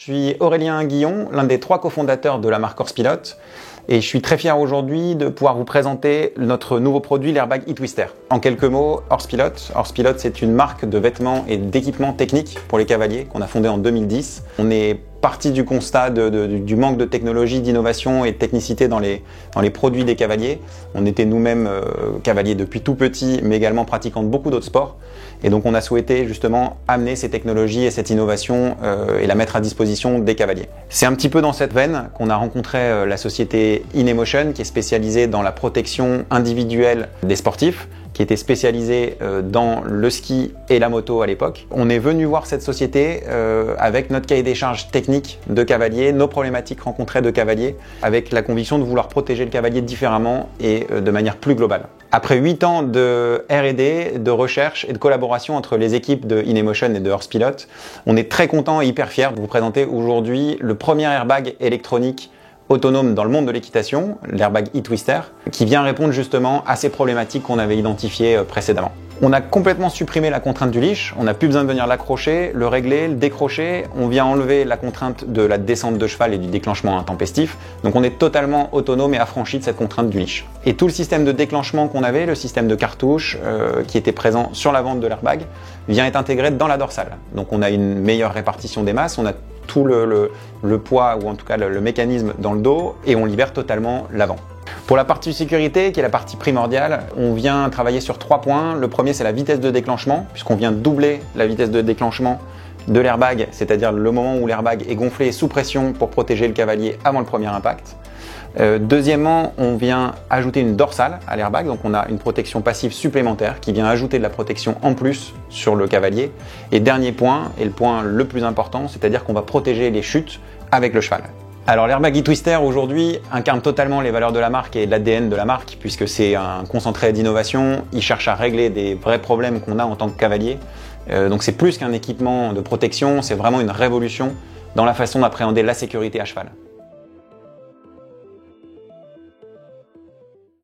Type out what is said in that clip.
suis Aurélien Guillon, l'un des 3 cofondateurs de la marque Horse-Pilote, et je suis très fier aujourd'hui de pouvoir vous présenter notre nouveau produit, l'Airbag e-Twister. En quelques mots, Horse-Pilote. Horse-Pilote, c'est une marque de vêtements et d'équipements techniques pour les cavaliers qu'on a fondée en 2010. On est parti du constat du manque de technologie, d'innovation et de technicité dans les produits des cavaliers. On était nous-mêmes cavaliers depuis tout petit, mais également pratiquants de beaucoup d'autres sports. Et donc on a souhaité justement amener ces technologies et cette innovation et la mettre à disposition des cavaliers. C'est un petit peu dans cette veine qu'on a rencontré la société InEmotion, qui est spécialisée dans la protection individuelle des sportifs, qui était spécialisée dans le ski et la moto à l'époque. On est venu voir cette société avec notre cahier des charges technique de cavalier, nos problématiques rencontrées de cavaliers, avec la conviction de vouloir protéger le cavalier différemment et de manière plus globale. Après 8 ans de R&D, de recherche et de collaboration entre les équipes de InEmotion et de Horse-Pilote, on est très content et hyper fiers de vous présenter aujourd'hui le premier airbag électronique autonome dans le monde de l'équitation, l'Airbag e-Twister, qui vient répondre justement à ces problématiques qu'on avait identifiées précédemment. On a complètement supprimé la contrainte du leash, on n'a plus besoin de venir l'accrocher, le régler, le décrocher, on vient enlever la contrainte de la descente de cheval et du déclenchement intempestif, donc on est totalement autonome et affranchi de cette contrainte du leash. Et tout le système de déclenchement qu'on avait, le système de cartouche qui était présent sur la vente de l'airbag, vient être intégré dans la dorsale. Donc on a une meilleure répartition des masses, on a tout le poids ou en tout cas le mécanisme dans le dos et on libère totalement l'avant. Pour la partie sécurité, qui est la partie primordiale, on vient travailler sur 3 points. Le premier, c'est la vitesse de déclenchement, puisqu'on vient doubler la vitesse de déclenchement de l'airbag, c'est-à-dire le moment où l'airbag est gonflé sous pression pour protéger le cavalier avant le premier impact. Deuxièmement, on vient ajouter une dorsale à l'airbag, donc on a une protection passive supplémentaire qui vient ajouter de la protection en plus sur le cavalier. Et dernier point, et le point le plus important, c'est-à-dire qu'on va protéger les chutes avec le cheval. Alors l'Airbag e-Twister aujourd'hui incarne totalement les valeurs de la marque et l'ADN de la marque, puisque c'est un concentré d'innovation, il cherche à régler des vrais problèmes qu'on a en tant que cavalier. Donc c'est plus qu'un équipement de protection, c'est vraiment une révolution dans la façon d'appréhender la sécurité à cheval.